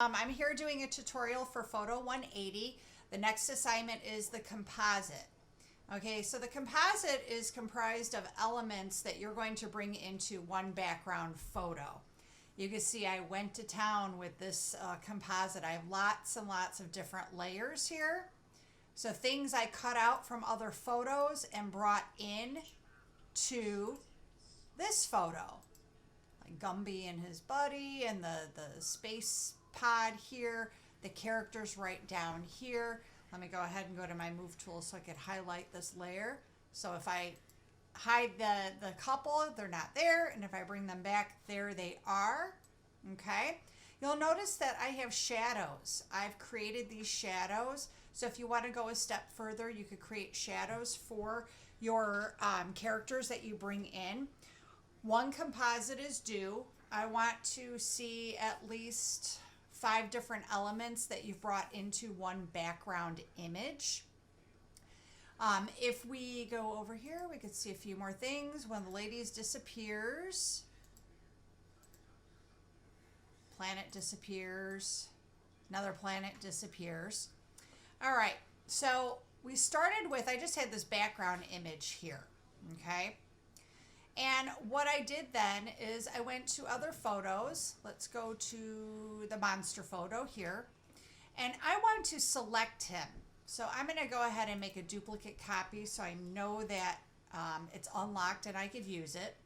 I'm here doing a tutorial for Photo-180. The next assignment is the composite. Okay, so the composite is comprised of elements that you're going to bring into one background photo. You can see I went to town with this composite. I have lots and lots of different layers here. So things I cut out from other photos and brought in to this photo. Like Gumby and his buddy and the space pod here, the characters right down here. Let me go ahead and go to my move tool so I can highlight this layer. So if I hide the couple, they're not there, and if I bring them back, there they are. Okay, you'll notice that I have shadows. I've created these shadows, so if you want to go a step further, you could create shadows for your characters that you bring in. One composite is due. I want to see at least 5 different elements that you've brought into one background image. If we go over here, we could see a few more things. One of the ladies disappears. Planet disappears. Another planet disappears. All right, so we started with, I just had this background image here, okay? And what I did then is I went to other photos. Let's go to the monster photo here. And I want to select him. So I'm going to go ahead and make a duplicate copy so I know that it's unlocked and I could use it.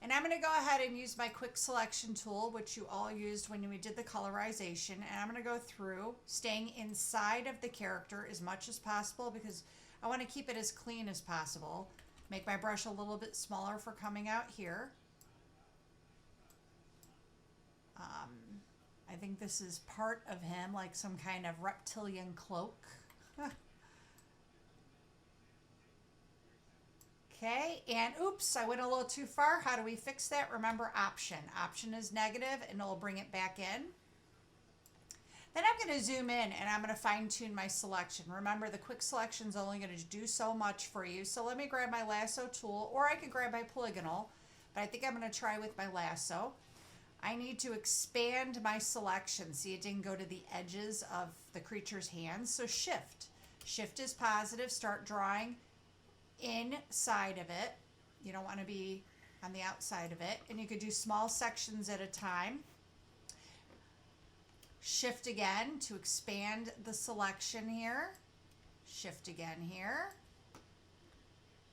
And I'm going to go ahead and use my quick selection tool, which you all used when we did the colorization. And I'm going to go through, staying inside of the character as much as possible because I want to keep it as clean as possible. Make my brush a little bit smaller for coming out here. I think this is part of him, like some kind of reptilian cloak. Okay, and oops, I went a little too far. How do we fix that? Remember Option. Option is negative and it'll bring it back in. Then I'm going to zoom in and I'm going to fine tune my selection. Remember, the quick selection is only going to do so much for you. So let me grab my lasso tool, or I could grab my polygonal, but I think I'm going to try with my lasso. I need to expand my selection. See, it didn't go to the edges of the creature's hands. So shift. Shift is positive. Start drawing inside of it. You don't want to be on the outside of it. And you could do small sections at a time. Shift again to expand the selection here. Shift again here.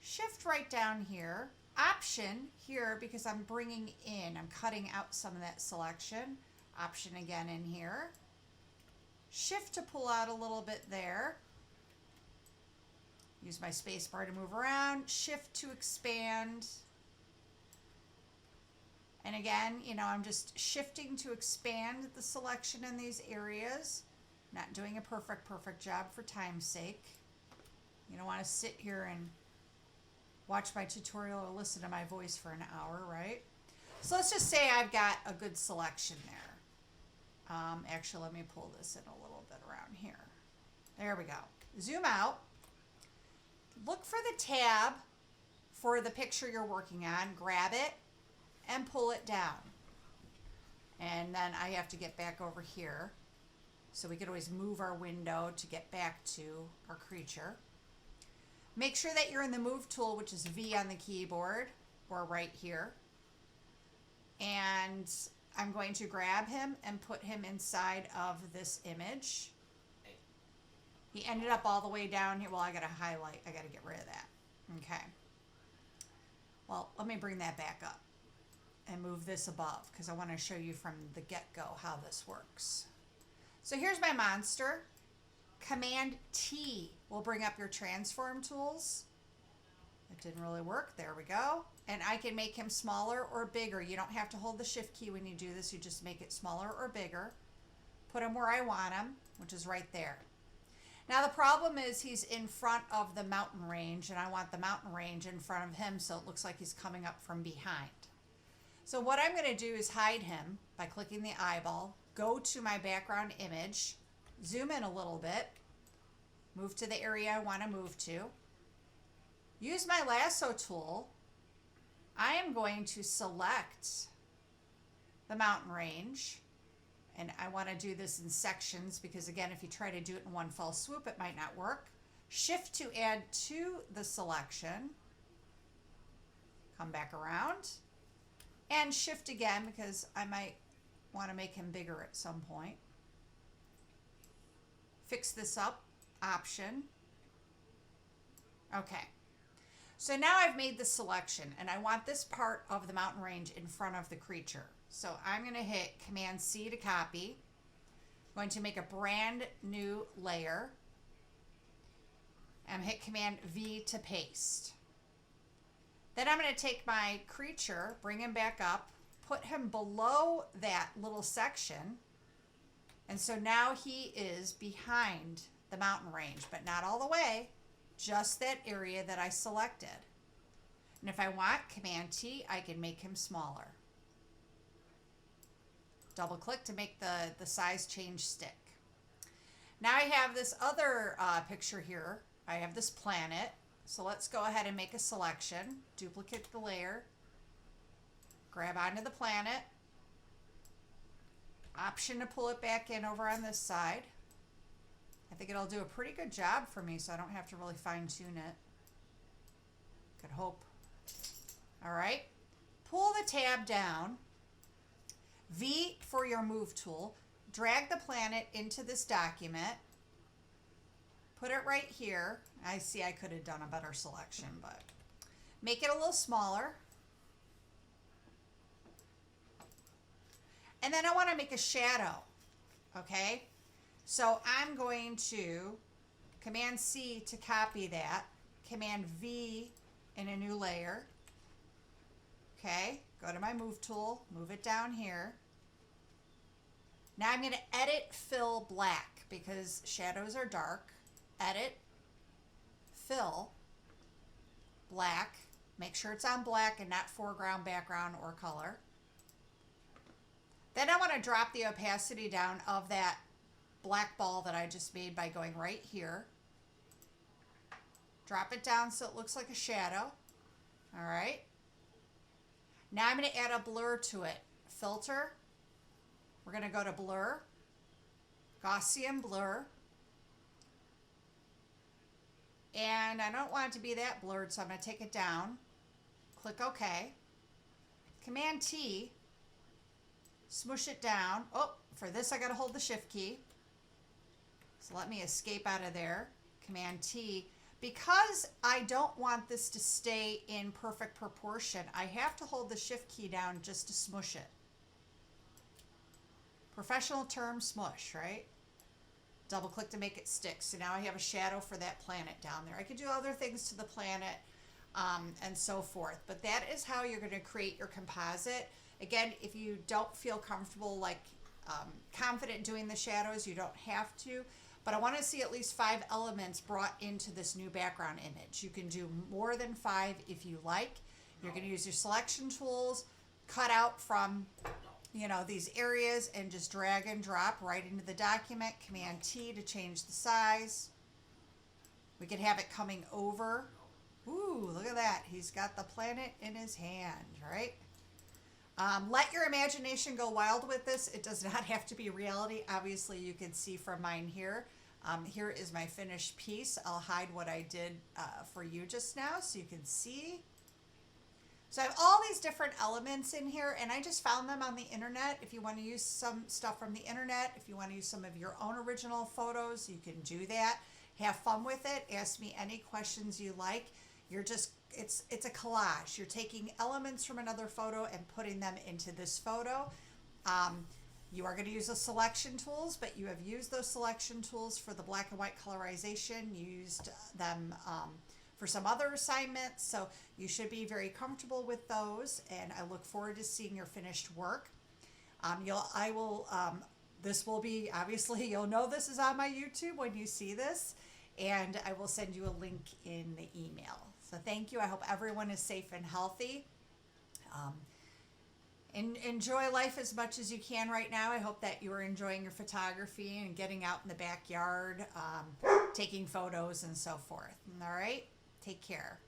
Shift right down here. Option here because I'm bringing in, I'm cutting out some of that selection. Option again in here. Shift to pull out a little bit there. Use my space bar to move around. Shift to expand. And again, you know, I'm just shifting to expand the selection in these areas. Not doing a perfect job for time's sake. You don't want to sit here and watch my tutorial or listen to my voice for an hour, right? So let's just say I've got a good selection there. Actually, let me pull this in a little bit around here. There we go. Zoom out. Look for the tab for the picture you're working on. Grab it and pull it down. And then I have to get back over here. So we could always move our window to get back to our creature. Make sure that you're in the move tool, which is V on the keyboard, or right here. And I'm going to grab him and put him inside of this image. He ended up all the way down here. Well, I gotta highlight, I gotta get rid of that. Okay. Well, let me bring that back up and move this above because I want to show you from the get-go how this works. So here's my monster. Command T will bring up your transform tools. It didn't really work. There we go. And I can make him smaller or bigger. You don't have to hold the shift key when you do this. You just make it smaller or bigger. Put him where I want him, which is right there. Now the problem is he's in front of the mountain range and I want the mountain range in front of him so it looks like he's coming up from behind. So what I'm going to do is hide him by clicking the eyeball, go to my background image, zoom in a little bit, move to the area I want to move to, use my lasso tool. I am going to select the mountain range And I want to do this in sections because, again, if you try to do it in one fell swoop, it might not work. Shift to add to the selection. Come back around. And shift again because I might want to make him bigger at some point. Fix this up. Option. Okay. So now I've made the selection and I want this part of the mountain range in front of the creature. So I'm going to hit Command C to copy. I'm going to make a brand new layer. And hit Command V to paste. Then I'm going to take my creature, bring him back up, put him below that little section. And so now he is behind the mountain range, but not all the way, just that area that I selected. And if I want, Command T, I can make him smaller. Double click to make the size change stick. Now I have this other picture here. I have this planet. So let's go ahead and make a selection. Duplicate the layer. Grab onto the planet. Option to pull it back in over on this side. I think it'll do a pretty good job for me so I don't have to really fine tune it. Could hope. All right. Pull the tab down. V for your move tool. Drag the planet into this document. Put it right here. I see I could have done a better selection, but make it a little smaller. And then I want to make a shadow. Okay. So I'm going to Command C to copy that. Command V in a new layer. Okay. Go to my move tool. Move it down here. Now I'm going to edit fill black because shadows are dark. Edit, fill, black. Make sure it's on black and not foreground, background, or color. Then I want to drop the opacity down of that black ball that I just made by going right here. Drop it down so it looks like a shadow. All right. Now I'm going to add a blur to it. Filter. We're going to go to blur, Gaussian blur. And I don't want it to be that blurred, so I'm going to take it down. Click OK. Command T. Smoosh it down. Oh, for this I got to hold the Shift key. So let me escape out of there. Command T. Because I don't want this to stay in perfect proportion, I have to hold the Shift key down just to smoosh it. Professional term, smush, right? Double click to make it stick. So now I have a shadow for that planet down there. I could do other things to the planet and so forth. But that is how you're going to create your composite. Again, if you don't feel comfortable, like confident doing the shadows, you don't have to. But I want to see at least 5 elements brought into this new background image. You can do more than 5 if you like. You're going to use your selection tools, cut out from these areas and just drag and drop right into the document. Command T to change the size. We could have it coming over. Ooh, look at that. He's got the planet in his hand, right? Let your imagination go wild with this. It does not have to be reality. Obviously, you can see from mine here. Here is my finished piece. I'll hide what I did for you just now so you can see. So I have all these different elements in here, and I just found them on the internet. If you want to use some stuff from the internet, if you want to use some of your own original photos, you can do that. Have fun with it. Ask me any questions you like. It's a collage. You're taking elements from another photo and putting them into this photo. You are going to use the selection tools, but you have used those selection tools for the black and white colorization, used them for some other assignments, so you should be very comfortable with those, and I look forward to seeing your finished work. This will be, obviously, you'll know this is on my YouTube when you see this, and I will send you a link in the email. So thank you. I hope everyone is safe and healthy. Enjoy life as much as you can right now. I hope that you are enjoying your photography and getting out in the backyard, taking photos and so forth. All right? Take care.